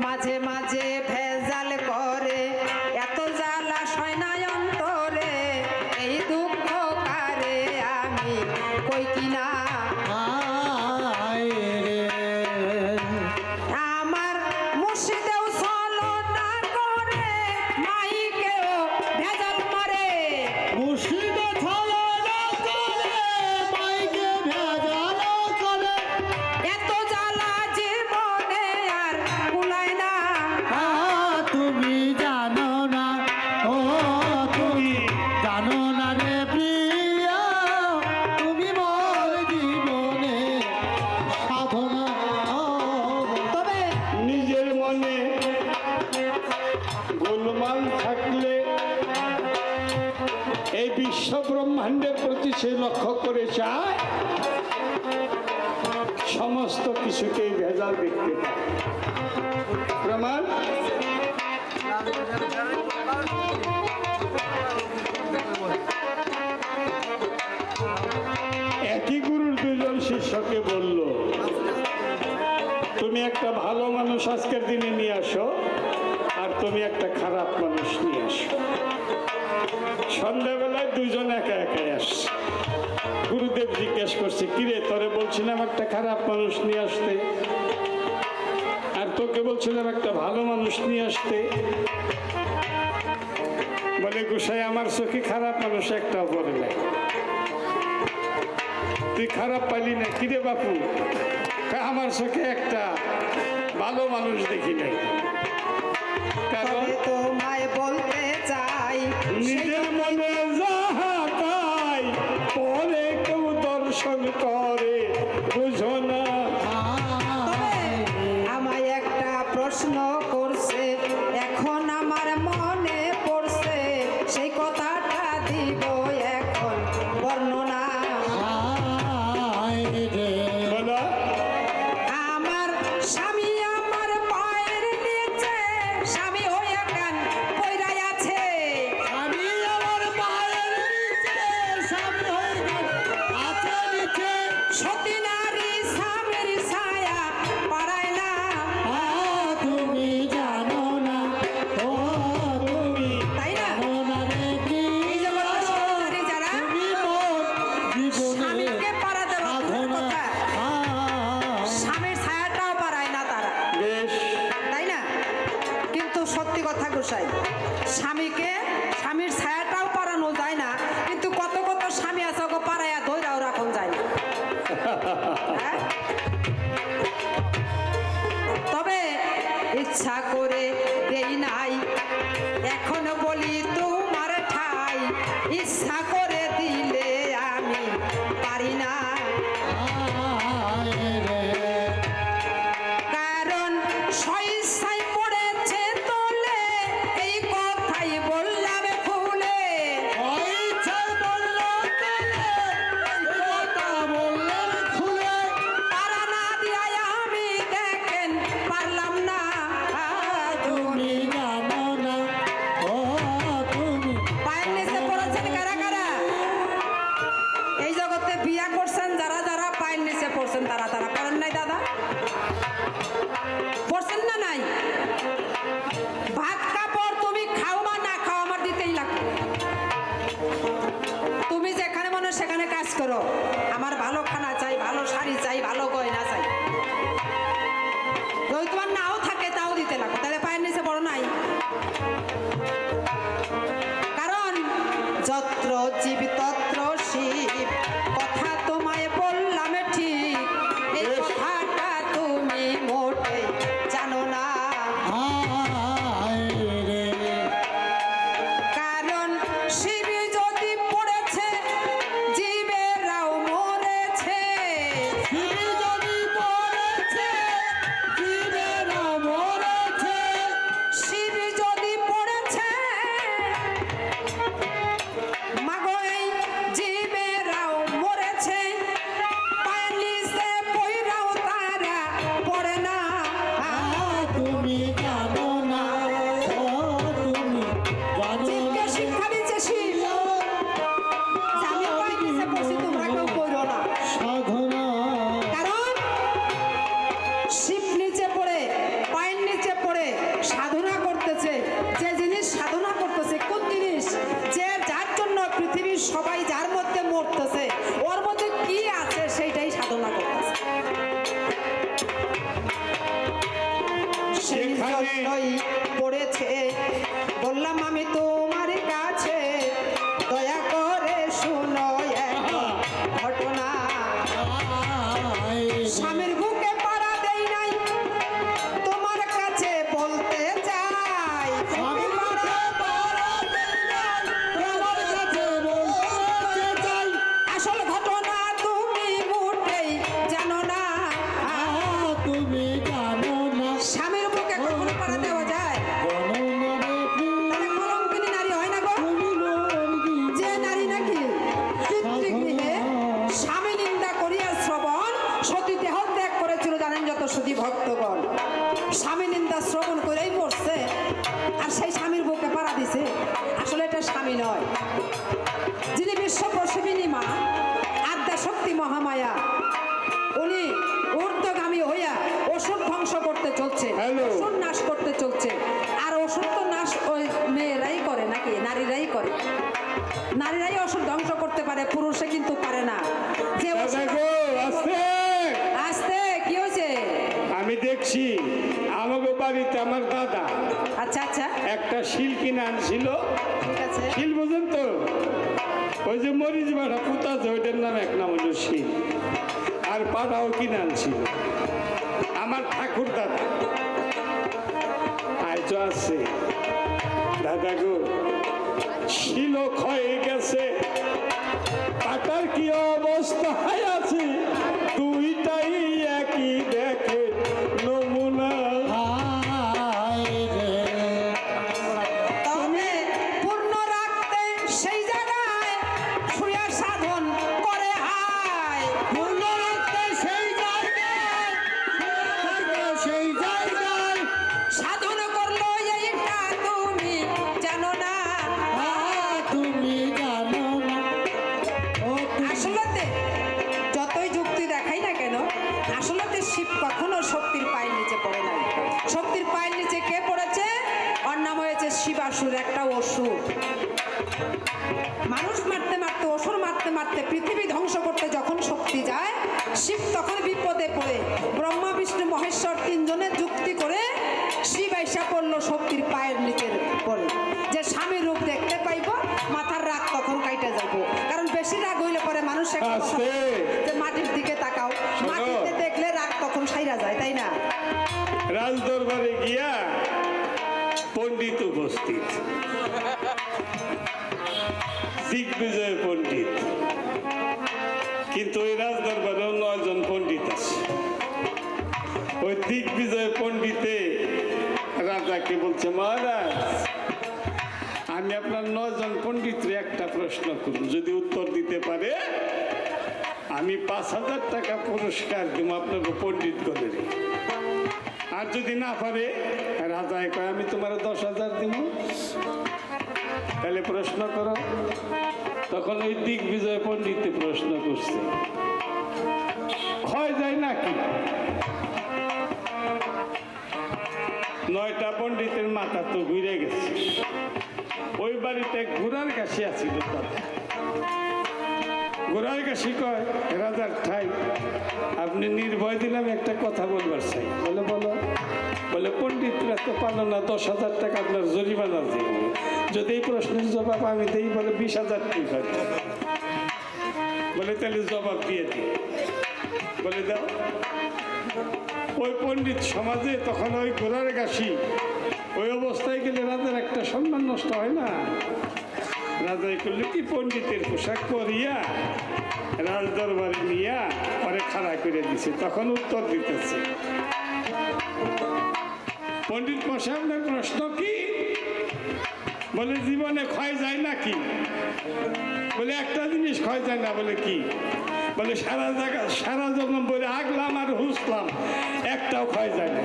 মাঝে মাঝে ভেজাল করে এত জ্বালা সয়নায় অন্তরে এই দুঃখ কারে আমি কই কিনা আমার মুর্শিদেও চলো না করে মাইকেও ভেজাল মারে মুর্শিদে চলো না করে মাইকে ভেজাল করে এত জ্বালা জীবনে আর কুলায় না তুমি জানো না ও তুমি জানো না রে প্রিয়া তুমি মোর জীবনে সাধনা তবে নিজের মনে গোলমাল থাকলে এই বিশ্ব ব্রহ্মাণ্ডের প্রতি সে লক্ষ্য করে চায় সমস্ত কিছুকেই ভেজাল দেখতে পায়। প্রমাণ একই গুরুর দুজন শিষ্যকে বলল, তুমি একটা ভালো মানুষ আজকের দিনে নিয়ে আসো আর তুমি একটা খারাপ মানুষ নিয়ে আসো। সন্ধ্যাবেলায় দুজন একা একাই আসছে। গুরুদেব জিজ্ঞেস করছে, কিরে তোরে বলছিলাম একটা খারাপ মানুষ নিয়ে আসতে আর তোকে বলছিলাম একটা ভালো মানুষ নিয়ে আসতে। বলে গোসাই আমার চোখে খারাপ মানুষ একটাও পড়ে নাই। তুই খারাপ পাইলি না? কিরে বাপু? আমার চোখে একটা ভালো মানুষ দেখি নাই। কারণ তোমায় বলতে চাই নিজের মনে যাহা তাই পরে কেউ দর্শন করে বুঝো না। আমায় একটা প্রশ্ন করছে এখন আমার মনে পড়ছে সেই কথাটা দিব এখন বর্ণনা। বলো আমার স্বামী আমার পায়ের নিচে স্বামী হইয়া গান কইরাই আছে আমি আমার পায়ের নিচে স্বামী হয়ে আছে নিচে সতী নারী স্বামীর ছায়া পারায় না তুমি জানো না ও তুমি তাই না? জানো না রে এই যে বলো, সতী নারী যারা তুমি মোর জীবনে স্বামীকে পারা দেওয়া দূরের সাধনা কথা, স্বামীর ছায়াটাও পারায় না তারা, বেশ, তাই না? কিন্তু সত্যি কথা গোসাই, স্বামীর ছায়াটাও পারানো যায় না, কিন্তু কত কত স্বামী আছে ওকে পারাইয়া ধৈরাও রাখুন যায় না। হ্যাঁ? তবে ইচ্ছা করে দেই নাই এখন বলি তোমার ঠাই ইচ্ছা করে দিলে আমি পারি না কারণ স্বইচ্ছায় পড়েছে তোলে এই কথাই বললাম খুলে তারা না দিয়াই আমি দেখেন পারলাম না তুমি জানো না ও তুমি পায়ের নিচে পড়েছেন কারা কারা এখানে জন্যই পড়েছে বললাম আমি তোমার কাছে দয়া করে শুনো এক ঘটনা স্বামীর বুকে পাড়া দেই নাই তোমার কাছে বলতে চাই স্বামীর মুখে পাড়া দেই নাই, তোমার কাছে বলতে চাই। আসল ঘটনা তুমি মোটেই জানো না তুমি জানো না স্বামীর বুকে কখনো পাড়া দেওয়া যায় জনমনে তাহলে কলঙ্কিনী নারী হয় না গো তুমি নর্গী যে নারী নাকি পিতৃগৃহে স্বামী নিন্দা করিয়া শ্রবণ সতী দেহ ত্যাগ করেছিল জানেন যত সতী ভক্তগণ স্বামী নিন্দা শ্রবণ করেই পড়ছে আর সেই স্বামীর বুকে পাড়া দিছে আসলে এটা স্বামী নয় যিনি বিশ্ব প্রসবিনী মা আদ্যা শক্তি মহামায়া উনি ঊর্ধ্বগামী হইয়া অসুর ধ্বংস করতে চলছে Hello. অসুর নাশ করতে চলছে আর অসুর তো নাশ ওই মেয়েরাই করে নাকি নারীরাই করে নারীরাই অসুর ধ্বংস করতে পারে পুরুষে কিন্তু পারে না যে দাদা অসুর- গো আস্তে আস্তে কি হয়েছে আমি দেখছি আমাকে বাড়িতে আমার দাদা আচ্ছা আচ্ছা একটা শিল কিনে আনছিল ঠিক আছে শিল বুঝেন তো ওই যে মরিচ বাটা পুতা আছে ওইটার নাম এক নাম হলো শিল আর পাটাও কিনে আনছিল আমার ঠাকুর দাদা আজ আছে দাদা গো শিল ক্ষয়ে গেছে পাটার কি অবস্থায় আছে দুইটাই একই দেখে নমুনা তবে পূর্ণ রাখতে সেই জায়গায় শুয়ে সাধন করে হায় পূর্ণ রাখতে সেই জায়গায় সেই জায়গায় সাধন করলো এইটা তুমি জানো না তুমি জানো না ও আসলতে যতই যুক্তি দেখাই না কেন আসলতে শিব কখনো শক্তির পায়ের নিচে পড়ে নাই শক্তির পায়ের নিচে কে পড়েছে ওর নাম হয়েছে শিবাসুর একটা অসুর মানুষ মারতে মারতে অসুর মারতে মারতে পৃথিবী ধ্বংস করতে যখন শক্তি যায় শিব তখন বিপদে পড়ে ব্রহ্মা বিষ্ণু মহেশ্বর তিনজনের যুক্তি করে শিব আইসা পড়লো শক্তির পায়ের নিচে পড়ে যে স্বামী রূপ দেখতে পাইব মাথার রাগ তখন কাইটা যাব কারণ বেশি রাগ হইলে পরে মানুষ একটা কথা আস্তে। বলে যে মাটির দিকে তাকাও শোনো। মাটিতে দেখলে রাগ তখন সাইরা যায় তাই না রাজ দরবারে গিয়া পণ্ডিত উপস্থিত দিগ্বিজয় পণ্ডিত কিন্তু ওই রাজ দরবারেও 9 জন পণ্ডিত আছে ওই দিগ্বিজয় পণ্ডিতে রাজাকে বলছে মহারাজ আমি আপনার 9 জন পণ্ডিতরে একটা প্রশ্ন করুন যদি উত্তর দিতে পারে আমি 5,000 টাকা পুরস্কার দিব আপনার পণ্ডিত করে আর যদি না পারে রাজায় কয় আমি তোমার 10,000 দিব তাহলে প্রশ্ন করো তখন ওই দিগ্বিজয় পণ্ডিতে প্রশ্ন করছে ক্ষয় যায় নাকি 9টা পণ্ডিতের মাথা তো ঘুরে গেছে ওই বাড়িতে ঘোড়ার কাশি আছিল ঘোড়ার কাশি কয় রাজার ঠাই আপনি নির্ভয় দিলাম একটা কথা বলবার চাই বলে বলো বলে পণ্ডিতরা তো পালো না 10,000 টাকা আপনার জরিমানা দিব যদি এই প্রশ্নের জবাব আমি দিই বলে 20,000 টাকা বলে তাহলে জবাব দিয়ে দিই বলে দাও ওই পণ্ডিত সমাজে তখন ওই ঘোড়ার কাশি ওই অবস্থায় গেলে রাজার একটা সম্মান নষ্ট হয় না রাজাই করলে কি পণ্ডিতের পোশাক পরিয়া রাজ দরবারে নিয়া পরে খাড়া করে দিছে তখন উত্তর দিতেছে পণ্ডিত মশাই আপনার প্রশ্ন কি বলে জীবনে ক্ষয় যায় নাকি বলে একটা জিনিস ক্ষয় যায় না বলে কি বলে সারা জন্ম বলে আগলাম আর হুসলাম একটাও ক্ষয় যায় না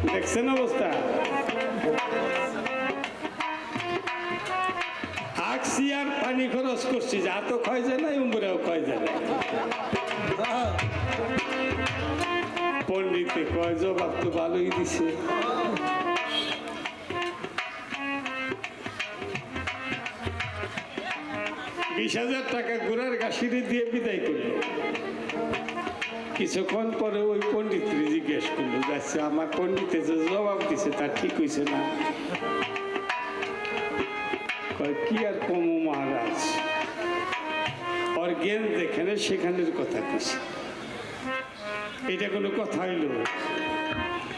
দেখছেন অবস্থা আঁকছি আর পানি খরচ করছি যা তো ক্ষয় যায় না উমরেও ক্ষয় যায় না পণ্ডিতে কয় জবাব তো ভালোই দিছে $20,000 টাকা ঘোড়ার গাছিরে দিয়ে বিদায় করল কিছুক্ষণ পরে ওই পণ্ডিত জিজ্ঞেস করলো যাচ্ছে আমার পণ্ডিতে যে জবাব দিছে তা ঠিক হয়েছে না। কয়, কি আর কম মহারাজ, ওর জ্ঞান যেখানে সেখানের কথা কইছে, এটা কোনো কথা হইল?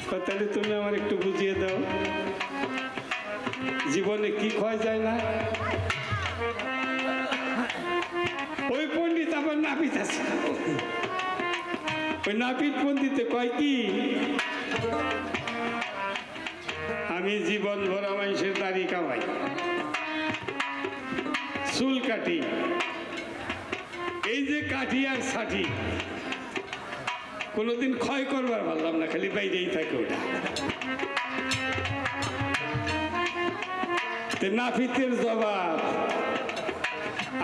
কয়, তাহলে তুমি আমার একটু বুঝিয়ে দাও জীবনে কি ক্ষয় যায় না। ওই পণ্ডিত আবার নাপিত আছে, ওই নাপিত পণ্ডিতে কয় কি, আমি জীবন ভরা মানুষের দাড়ি কামাই, চুল কাটি, এই যে কাটি আর ছাটি, কোনোদিন ক্ষয় করবার পারলাম না, খালি বাইরেই থাকে ওটা। নাপিতের জবাব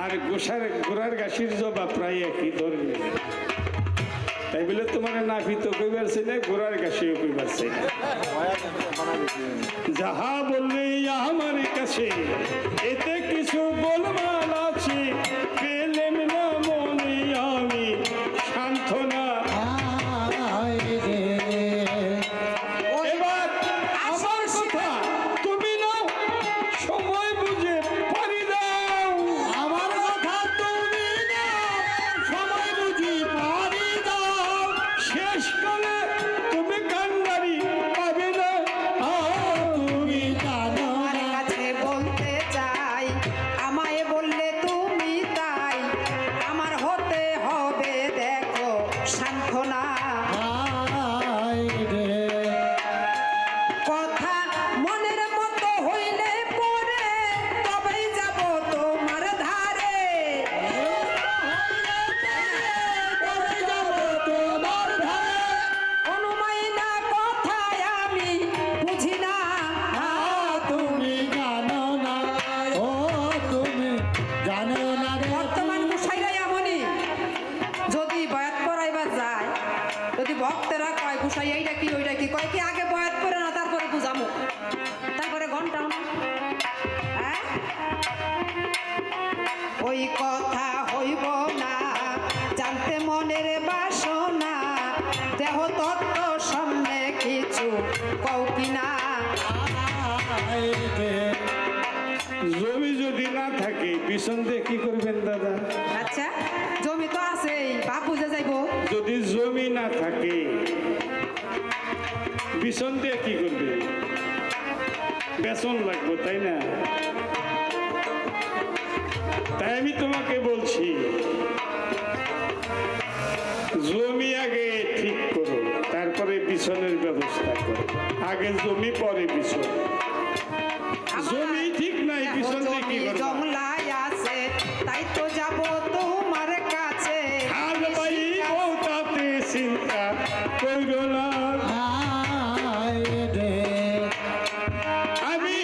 আর গোড়ার গাছির জবাব প্রায় একই ধরনের। তাই বলে তোমার নাপিত কইবার চাই না, গোড়ার গাছিও কইবার চাই না। যাহা বললে আমার কাছে এতে কিছু বলবার আছে, পেলেম না মনে আমি সান্ত্বনা। এবার আমার কথা তুমি নাও, সময় বুঝে পারি দাও। আমার কথা তুমি না সময় বুঝি পারি দাও, শেষ করে তুমি কান্ডারি পাবে না। তুমি জানো তোমার না কাছে বলতে চাই, আমায় বললে তুমি তাই, আমার হতে হবে দেখো সান্ত্বনা। কথা মনের মতো হইলে পরে তবেই যাব তোমার ধারে। তবে যাব তোমার ধারে, অনুমাইনা কথায় আমি বুঝি না। তুমি জানো না, ও তুমি জানো না রে। বর্তমান গুসাইরা এমনই, যদি বয়াত পড়াইবার যায়, যদি ভক্তেরা কয় গুসাই এইটা কি ওইটা কি, কয় কি আগে বয়াত করে না তারপরে বুঝামু, তারপরে ঘন্টাও না। হ্যাঁ? ওই কথা হইব না, জানতে মনের বাসনা, দেহ তত্ত্ব সামনে কিছু কও কিনা। জমি যদি না থাকে পিছন দিয়ে কি করবেন দাদা? আচ্ছা, জমি তো আছেই, বাপ বুঝে যাইবো। যদি জমি না থাকে পিছন দিয়ে কি করবে? বেতন লাগবে, তাই না? তাই আমি তোমাকে বলছি, জমি আগে ঠিক করো, তারপরে বিছনের ব্যবস্থা করো। আগে জমি পরে বিছন। জমি ঠিক নাই, পিছন দিয়ে কি করবে? জংলায় আছে, তাই তো যাব তোমার কাছে। আর ভাই তাতে চিন্তা করো না। আমি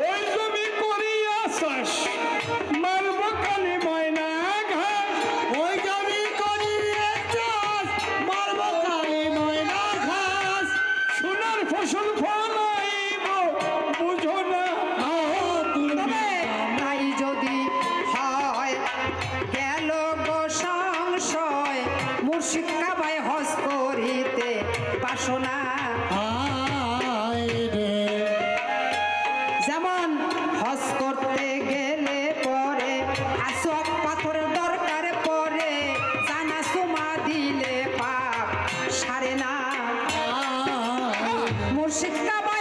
ওই জমি করিয়া চাষ, মারব কালি ময়না ঘাস। ওই জমি করিয়ে চাষ, মারব কালি ময়না ঘাস। সোনার ফসল ফলাইব বুঝো না। তবে তাই যদি হয় গেল গো সংশয়, মুর্শিদ কাবায় হজ করিতে বাসনা। যেমন হজ করতে গেলে পরে আসক পাথরের দরকার পরে, জানা সুমা দিলে পাপ সারে না। মুর্শিদ কাবা